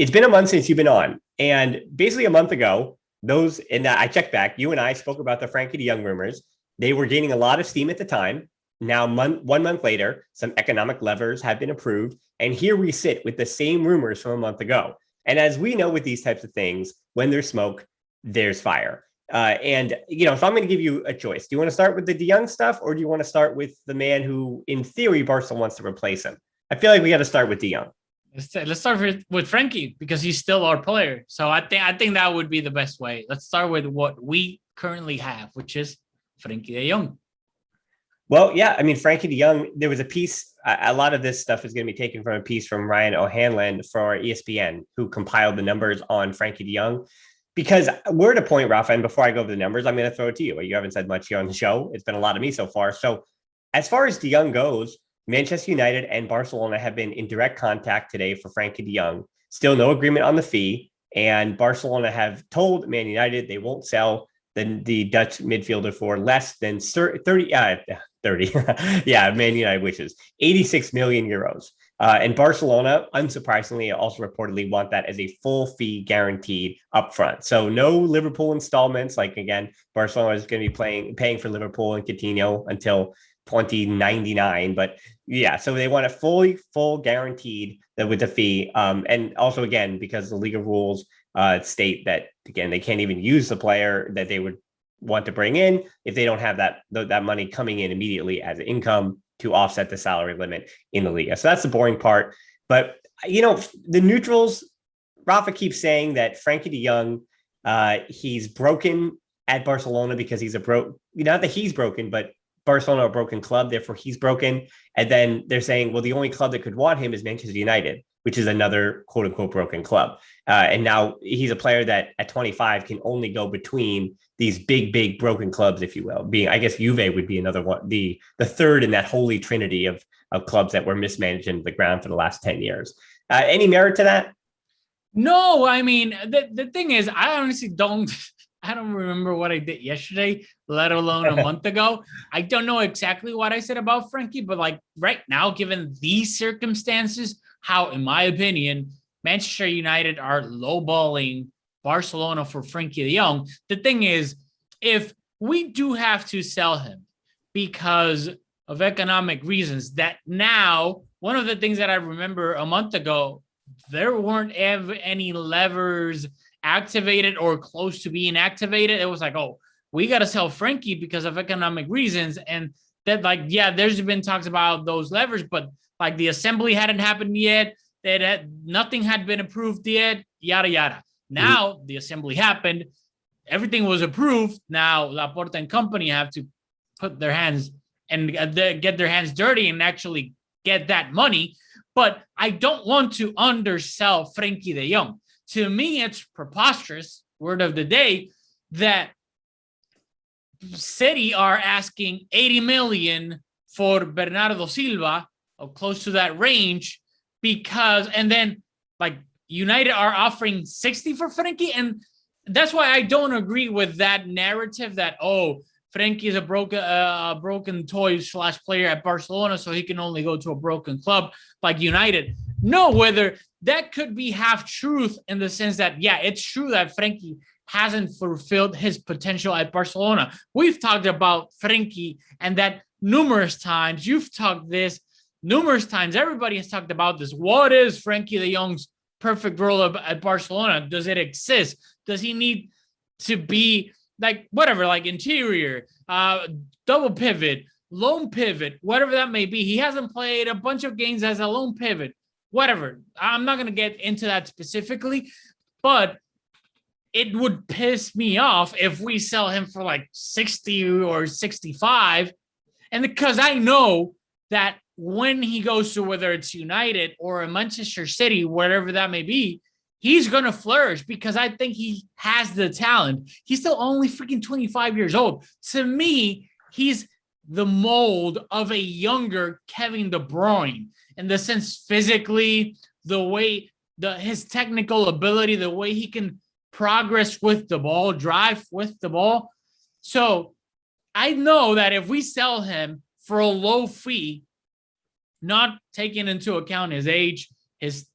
it's been a month since you've been on. And basically a month ago, I checked back, you and I spoke about the Frenkie de Jong rumors. They were gaining a lot of steam at the time. Now, 1 month later, some economic levers have been approved. And here we sit with the same rumors from a month ago. And as we know with these types of things, when there's smoke, there's fire. So I'm going to give you a choice. Do you want to start with the De Jong stuff, or do you want to start with the man who, in theory, Barcelona wants to replace him? I feel like we got to start with De Jong. Let's start with Frenkie, because he's still our player. So I think that would be the best way. Let's start with what we currently have, which is Frenkie de Jong. Well, yeah, I mean, Frenkie de Jong, there was a piece, a lot of this stuff is going to be taken from a piece from Ryan O'Hanlon for ESPN, who compiled the numbers on Frenkie de Jong. Because we're at a point, Rafa, and before I go over the numbers, I'm going to throw it to you. You haven't said much here on the show. It's been a lot of me so far. So as far as de Jong goes, Manchester United and Barcelona have been in direct contact today for Frenkie de Jong. Still no agreement on the fee. And Barcelona have told Man United they won't sell the Dutch midfielder for less than 30. Yeah, Man United wishes 86 million euros. And Barcelona, unsurprisingly, also reportedly want that as a full fee guaranteed upfront. So no Liverpool installments. Like, again, Barcelona is going to be paying for Liverpool and Coutinho until 2099. But yeah, so they want a full guaranteed with the fee. And also, again, because the Liga rules state that, again, they can't even use the player that they would want to bring in if they don't have that money coming in immediately as income to offset the salary limit in the Liga. So that's the boring part. But, the neutrals, Rafa keeps saying that Frenkie de Jong, he's broken at Barcelona because not that he's broken, but Barcelona are a broken club, therefore he's broken. And then they're saying, well, the only club that could want him is Manchester United, which is another quote unquote broken club. And now he's a player that at 25 can only go between these big broken clubs, if you will. Being, I guess Juve would be another one, the third in that holy trinity of clubs that were mismanaged into the ground for the last 10 years. Any merit to that? No, I mean, the thing is, I honestly don't remember what I did yesterday, let alone a month ago. I don't know exactly what I said about Frenkie, but like right now, given these circumstances, how, in my opinion, Manchester United are lowballing Barcelona for Frenkie de Jong. The thing is, if we do have to sell him because of economic reasons, that now, one of the things that I remember a month ago, there weren't any levers activated or close to being activated. It was like, oh, we got to sell Frenkie because of economic reasons. And that, like, yeah, there's been talks about those levers, but like the assembly hadn't happened yet. Nothing had been approved yet, yada, yada. Now the assembly happened. Everything was approved. Now Laporta and company have to put their hands and get their hands dirty and actually get that money. But I don't want to undersell Frenkie de Jong. To me, it's preposterous, word of the day, that City are asking 80 million for Bernardo Silva, or close to that range, and then like United are offering 60 for Frenkie. And that's why I don't agree with that narrative that, oh, Frenkie is a broken toy / player at Barcelona, so he can only go to a broken club like United. No, whether that could be half truth in the sense that, yeah, it's true that Frenkie hasn't fulfilled his potential at Barcelona. We've talked about Frenkie and that numerous times. You've talked this numerous times. Everybody has talked about this. What is Frenkie de Jong's perfect role at Barcelona? Does it exist? Does he need to be like whatever, like interior, double pivot, lone pivot, whatever that may be? He hasn't played a bunch of games as a lone pivot, whatever. I'm not going to get into that specifically, but it would piss me off if we sell him for like 60 or 65. And because I know that when he goes to whether it's United or a Manchester City, whatever that may be, he's going to flourish because I think he has the talent. He's still only freaking 25 years old. To me, he's the mold of a younger Kevin De Bruyne in the sense physically, the way his technical ability, the way he can progress with the ball, drive with the ball. So I know that if we sell him for a low fee, not taking into account his age, his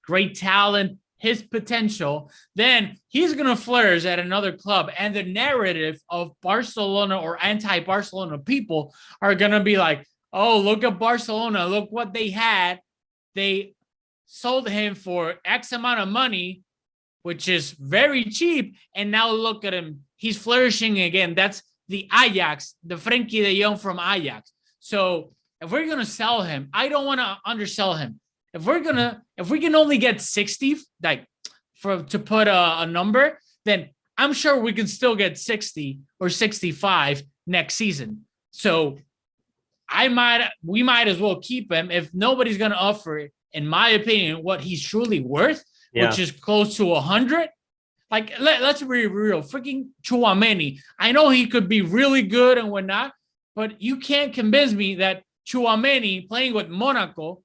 great talent, his potential, then he's going to flourish at another club. And the narrative of Barcelona or anti-Barcelona people are going to be like, oh, look at Barcelona. Look what they had. They sold him for X amount of money, which is very cheap. And now look at him. He's flourishing again. That's the Ajax, the Frenkie de Jong from Ajax. So if we're going to sell him, I don't want to undersell him. If we can only get 60, like to put a number, then I'm sure we can still get 60 or 65 next season. So we might as well keep him if nobody's going to offer, in my opinion, what he's truly worth, which is close to 100. Like, let's be real. Freaking Tchouaméni. I know he could be really good and whatnot, but you can't convince me that Tchouaméni playing with Monaco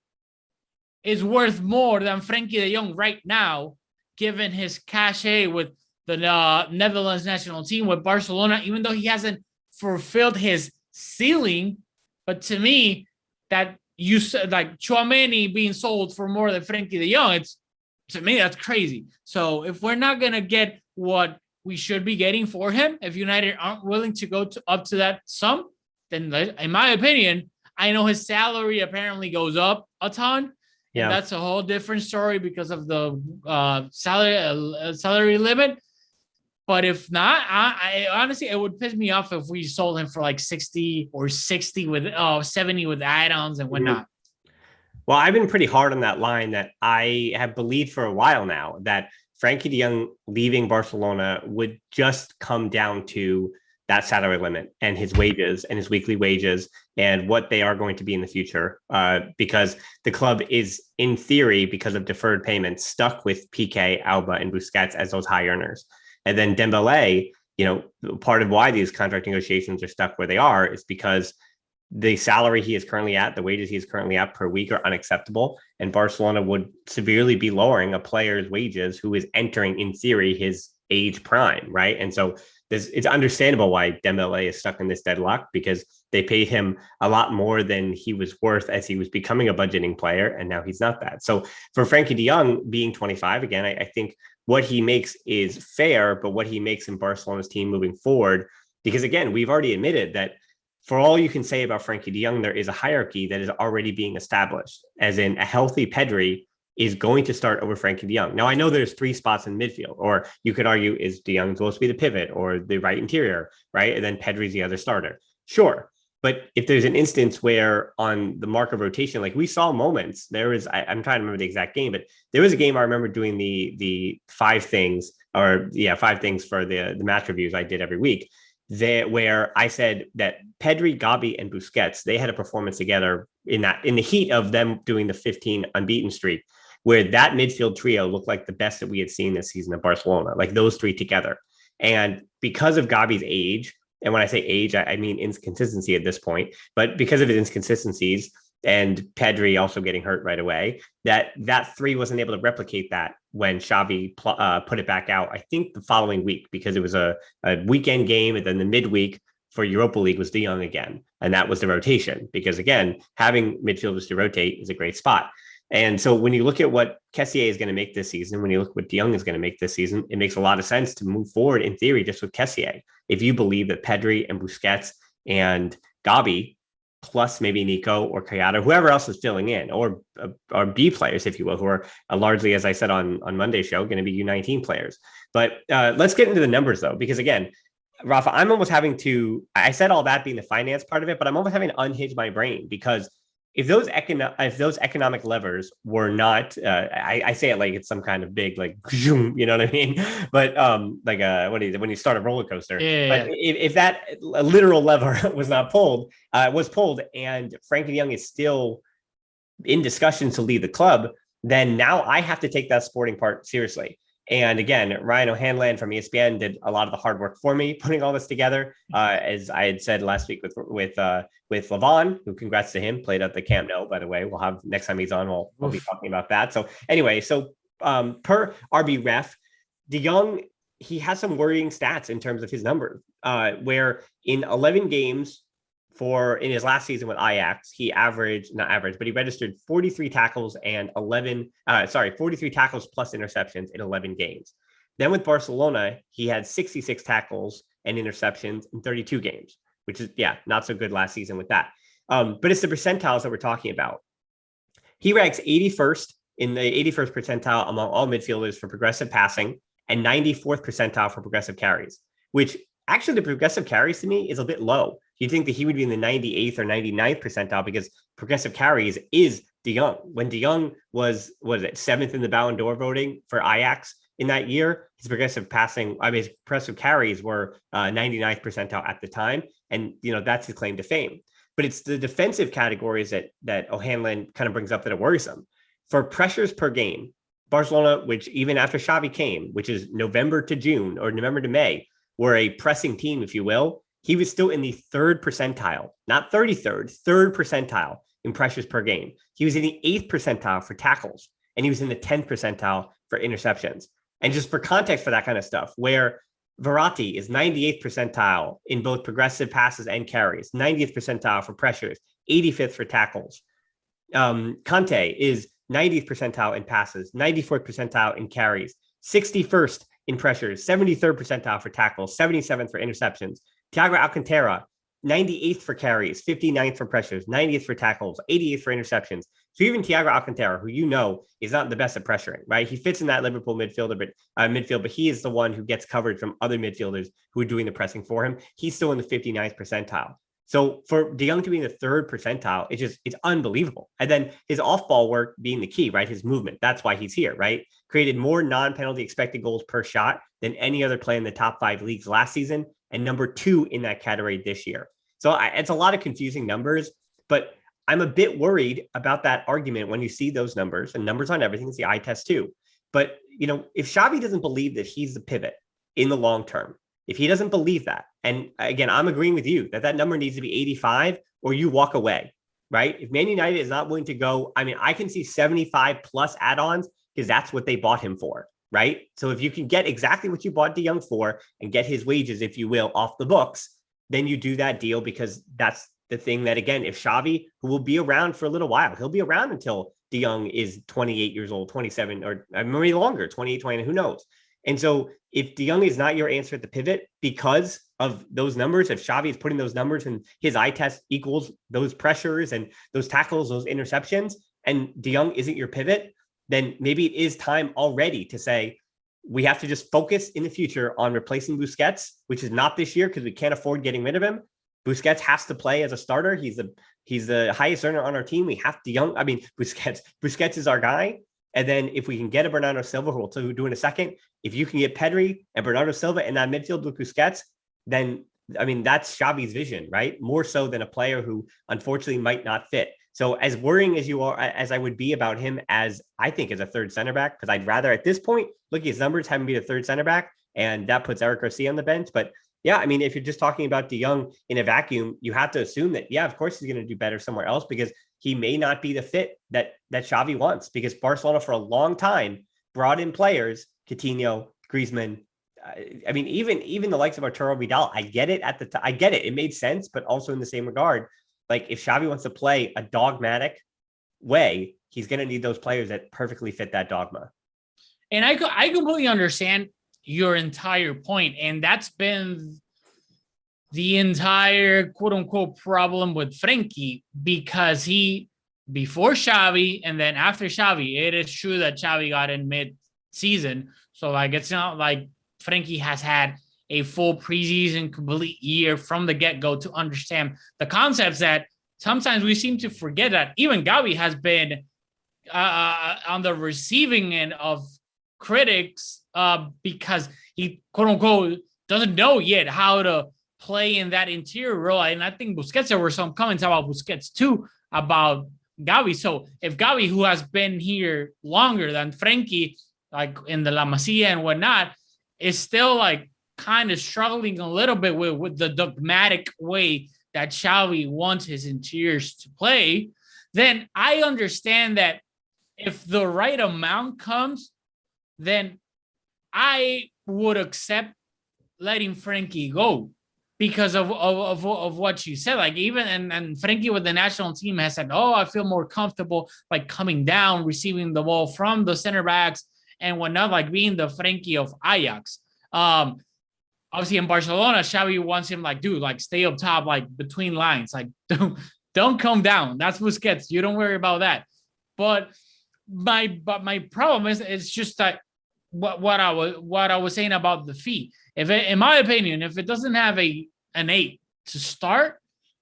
is worth more than Frenkie de Jong right now, given his cachet with the Netherlands national team, with Barcelona, even though he hasn't fulfilled his ceiling. But to me, that you said, like, Tchouaméni being sold for more than Frenkie de Jong, to me, that's crazy. So if we're not going to get what we should be getting for him, if United aren't willing to go up to that sum, then in my opinion, I know his salary apparently goes up a ton. Yeah. And that's a whole different story because of the salary limit. But if not, I honestly, it would piss me off if we sold him for like 60 or 60 with 70 with add-ons and whatnot. Well, I've been pretty hard on that line that I have believed for a while now that Frenkie de Jong leaving Barcelona would just come down to that salary limit and his wages and his weekly wages and what they are going to be in the future, because the club is, in theory, because of deferred payments, stuck with Piqué, Alba, and Busquets as those high earners. And then Dembélé, part of why these contract negotiations are stuck where they are is because the salary he is currently at, the wages he is currently at per week are unacceptable. And Barcelona would severely be lowering a player's wages who is entering, in theory, his age prime, right? And so it's understandable why Dembélé is stuck in this deadlock, because they paid him a lot more than he was worth as he was becoming a budgeting player, and now he's not that. So for Frenkie de Jong being 25, again, I think what he makes is fair, but what he makes in Barcelona's team moving forward, because again, we've already admitted that for all you can say about Frenkie de Jong, there is a hierarchy that is already being established, as in a healthy Pedri is going to start over Frenkie de Jong. Now, I know there's 3 spots in midfield, or you could argue, is de Jong supposed to be the pivot or the right interior, right? And then Pedri's the other starter. Sure. But if there's an instance where on the mark of rotation, like we saw moments, I'm trying to remember the exact game, but there was a game I remember doing the 5 things for the match reviews I did every week, where I said that Pedri, Gavi, and Busquets, they had a performance together in the heat of them doing the 15 unbeaten streak, where that midfield trio looked like the best that we had seen this season at Barcelona, like those 3 together. And because of Gavi's age, and when I say age, I mean inconsistency at this point, but because of his inconsistencies and Pedri also getting hurt right away, that 3 wasn't able to replicate that when Xavi put it back out, I think the following week, because it was a weekend game, and then the midweek for Europa League was de Jong again. And that was the rotation, because again, having midfielders to rotate is a great spot. And so when you look at what Kessié is going to make this season, when you look at what de Jong is going to make this season, it makes a lot of sense to move forward in theory just with Kessié. If you believe that Pedri and Busquets and Gavi, plus maybe Nico or Kayada, whoever else is filling in, or B players, if you will, who are largely, as I said on Monday's show, going to be U19 players. But let's get into the numbers, though, because again, Rafa, I'm almost having to, I said all that being the finance part of it, but I'm almost having to unhinge my brain, because if those economic levers were not, I say it like it's some kind of big, like, you know what I mean? But when you start a roller coaster, yeah. But if that literal lever was pulled, and Frenkie de Jong is still in discussions to leave the club, then now I have to take that sporting part seriously. And again, Ryan O'Hanlon from ESPN did a lot of the hard work for me, putting all this together. As I had said last week with Levon, who, congrats to him, played at the Camp Nou, by the way. We'll have, next time he's on, we'll be talking about that. So anyway, per RB Ref, de Jong, he has some worrying stats in terms of his numbers, where in 11 games in his last season with Ajax, he registered 43 tackles and 43 tackles plus interceptions in 11 games. Then with Barcelona, he had 66 tackles and interceptions in 32 games, which is, not so good last season with that. But it's the percentiles that we're talking about. He ranks 81st in the 81st percentile among all midfielders for progressive passing and 94th percentile for progressive carries, which actually the progressive carries to me is a bit low. You'd think that he would be in the 98th or 99th percentile because progressive carries is De Jong. When De Jong was 7th in the Ballon d'Or voting for Ajax in that year, his progressive carries were 99th percentile at the time. And, that's his claim to fame. But it's the defensive categories that O'Hanlon kind of brings up that are worrisome. For pressures per game, Barcelona, which even after Xavi came, which is November to June or November to May, were a pressing team, if you will. He was still in the 3rd percentile, not 33rd, 3rd percentile in pressures per game. He was in the 8th percentile for tackles, and he was in the 10th percentile for interceptions. And just for context for that kind of stuff, where Verratti is 98th percentile in both progressive passes and carries, 90th percentile for pressures, 85th for tackles. Conte is 90th percentile in passes, 94th percentile in carries, 61st in pressures, 73rd percentile for tackles, 77th for interceptions. Thiago Alcantara, 98th for carries, 59th for pressures, 90th for tackles, 88th for interceptions. So even Thiago Alcantara, who is not the best at pressuring, right? He fits in that Liverpool midfield, but he is the one who gets coverage from other midfielders who are doing the pressing for him. He's still in the 59th percentile. So for De Jong to be in the 3rd percentile, it's unbelievable. And then his off-ball work being the key, right? His movement, that's why he's here, right? Created more non-penalty expected goals per shot than any other player in the top 5 leagues last season, and number 2 in that category this year. So it's a lot of confusing numbers, but I'm a bit worried about that argument when you see those numbers, and numbers on everything is the eye test too. But, if Xavi doesn't believe that he's the pivot in the long term, if he doesn't believe that, and again, I'm agreeing with you that number needs to be 85 or you walk away, right? If Man United is not willing to go, I can see 75 plus add-ons because that's what they bought him for, right? So if you can get exactly what you bought De Jong for and get his wages, if you will, off the books, then you do that deal, because that's the thing that, again, if Xavi, who will be around for a little while, he'll be around until De Jong is 28 years old, 27, or maybe longer, 28, 29, who knows? And so if De Jong is not your answer at the pivot because of those numbers, if Xavi is putting those numbers and his eye test equals those pressures and those tackles, those interceptions, and De Jong isn't your pivot, then maybe it is time already to say, we have to just focus in the future on replacing Busquets, which is not this year because we can't afford getting rid of him. Busquets has to play as a starter. He's the highest earner on our team. We have De Jong. Busquets is our guy. And then if we can get a Bernardo Silva, who we'll do in a second, if you can get Pedri and Bernardo Silva in that midfield with Busquets, then, that's Xavi's vision, right? More so than a player who unfortunately might not fit. So as worrying as I would be about him as a 3rd center back, because I'd rather at this point look at his numbers, have him be the 3rd center back, and that puts Eric Garcia on the bench. But yeah, if you're just talking about De Jong in a vacuum, you have to assume that, of course he's going to do better somewhere else, because he may not be the fit that Xavi wants, because Barcelona for a long time brought in players, Coutinho, Griezmann. Even the likes of Arturo Vidal. I get it I get it. It made sense, but also in the same regard, like if Xavi wants to play a dogmatic way, he's going to need those players that perfectly fit that dogma. And I completely understand your entire point, and that's been the entire quote unquote problem with Frenkie, because before Xavi and then after Xavi, it is true that Xavi got in mid-season. So it's not like Frenkie has had a full preseason complete year from the get-go to understand the concepts that sometimes we seem to forget that even Gavi has been on the receiving end of critics because he quote unquote doesn't know yet how to play in that interior role. And I think Busquets, there were some comments about Busquets too, about Gavi. So if Gavi, who has been here longer than Frenkie, like in the La Masia and whatnot, is still kind of struggling a little bit with the dogmatic way that Xavi wants his interiors to play, then I understand that if the right amount comes, then I would accept letting Frenkie go. because of what you said. Like even and Frenkie with the national team has said, oh, I feel more comfortable like coming down, receiving the ball from the center backs and whatnot, like being the Frenkie of Ajax. Obviously in Barcelona, Xavi wants him like, dude, like stay up top, like between lines, like don't come down. That's Busquets. You don't worry about that. But my problem is it's just that what I was saying about the fee. If it, in my opinion, if it doesn't have an 8 to start,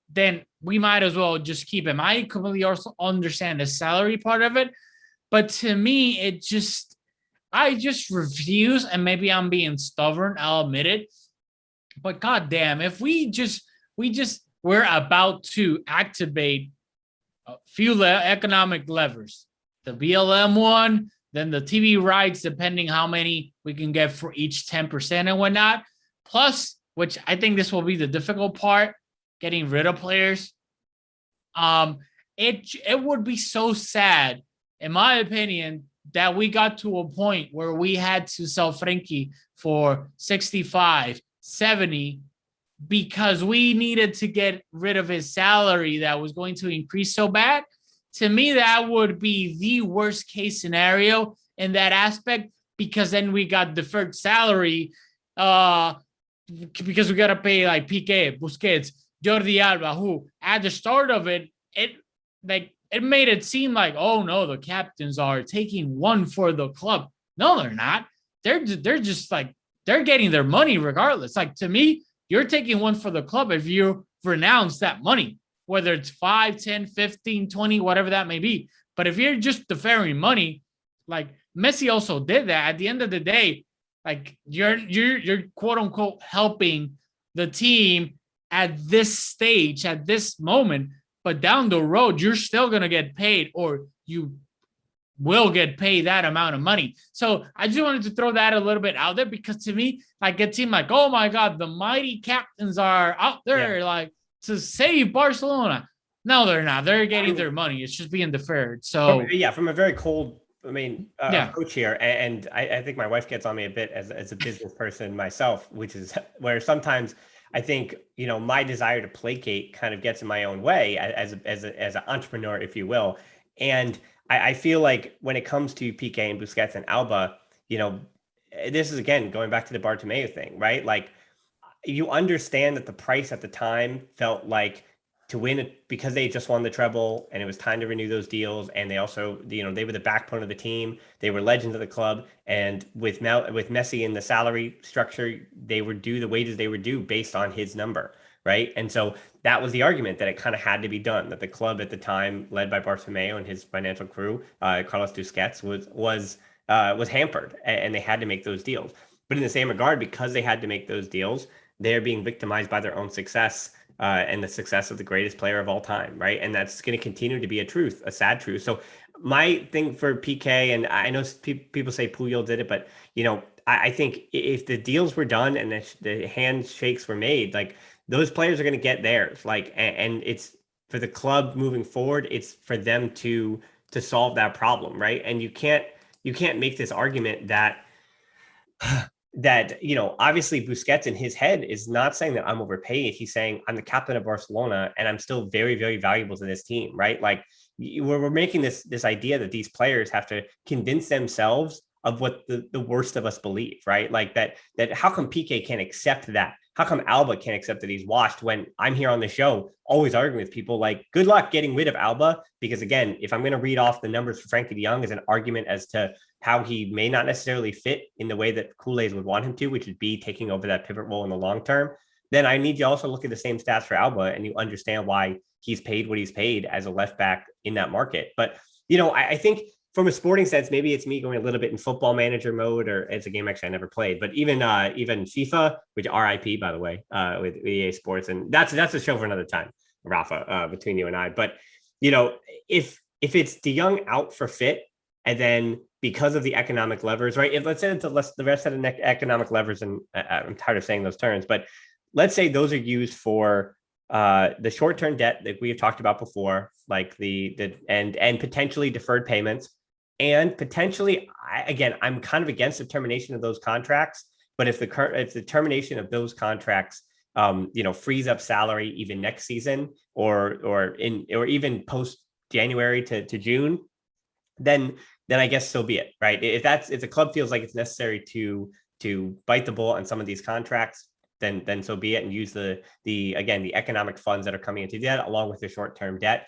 then we might as well just keep him. I completely also understand the salary part of it, but to me, I just refuse. And maybe I'm being stubborn. I'll admit it. But goddamn, if we're about to activate a few economic levers, the BLM one, then the TV rights, depending how many we can get for each 10% and whatnot. Plus, which I think this will be the difficult part, getting rid of players. It would be so sad, in my opinion, that we got to a point where we had to sell Frenkie for 65, 70, because we needed to get rid of his salary that was going to increase so bad. To me, that would be the worst case scenario in that aspect, because then we got deferred salary because we got to pay like Piqué, Busquets, Jordi Alba, who at the start of it made it seem like, oh no, the captains are taking one for the club. No, they're not. They're just like, they're getting their money regardless. Like, to me, you're taking one for the club if you renounce that money, whether it's 5, 10, 15, 20, whatever that may be. But if you're just deferring money, like Messi also did that, at the end of the day, like you're quote unquote helping the team at this stage, at this moment, but down the road, you're still going to get paid, or you will get paid that amount of money. So I just wanted to throw that a little bit out there, because to me, like it seemed like, oh my God, the mighty captains are out there like to save Barcelona. No, they're not. They're getting their money. It's just being deferred. So from a very cold, approach here. And I think my wife gets on me a bit as a business person myself, which is where sometimes I think, my desire to placate kind of gets in my own way as an entrepreneur, if you will. And I feel like when it comes to Piqué and Busquets and Alba, this is, again, going back to the Bartomeu thing, right? Like, you understand that the price at the time felt like to win it because they just won the treble and it was time to renew those deals. And they also, they were the backbone of the team. They were legends of the club. And with Messi in the salary structure, they were due the wages they were due based on his number, right? And so that was the argument, that it kind of had to be done, that the club at the time, led by Bartomeu and his financial crew, Carlos Busquets, was hampered, and they had to make those deals. But in the same regard, because they had to make those deals, they're being victimized by their own success and the success of the greatest player of all time, right? And that's going to continue to be a sad truth. So my thing for Piqué, and I know people say Puyol did it, but I think if the deals were done and the handshakes were made, like, those players are going to get theirs. Like, and it's for the club moving forward. It's for them to solve that problem, right? And you can't make this argument that obviously Busquets in his head is not saying that I'm overpaid. He's saying I'm the captain of Barcelona and I'm still very, very valuable to this team, right? Like, we're making this idea that these players have to convince themselves of what the worst of us believe, right? Like that how come Piqué can't accept that? How come Alba can't accept that he's washed, when I'm here on the show always arguing with people like, good luck getting rid of Alba? Because again, if I'm going to read off the numbers for Frenkie de Jong as an argument as to how he may not necessarily fit in the way that Kool-Aid would want him to, which would be taking over that pivot role in the long term, then I need you also look at the same stats for Alba, and you understand why he's paid what he's paid as a left back in that market. But, I think from a sporting sense, maybe it's me going a little bit in football manager mode, or it's a game actually I never played, but even FIFA, which RIP, by the way, with EA Sports. And that's a show for another time, Rafa, between you and I. But, if it's De Jong out for fit, and then because of the economic levers, right? Let's say it's the rest of the economic levers, and I'm tired of saying those terms, but let's say those are used for the short-term debt that we have talked about before, like and potentially deferred payments, and potentially, I'm kind of against the termination of those contracts. But if the termination of those contracts frees up salary even next season or even post January to June, then I guess so be it, right? If the club feels like it's necessary to bite the bullet on some of these contracts, then so be it, and use the economic funds that are coming into debt along with the short-term debt.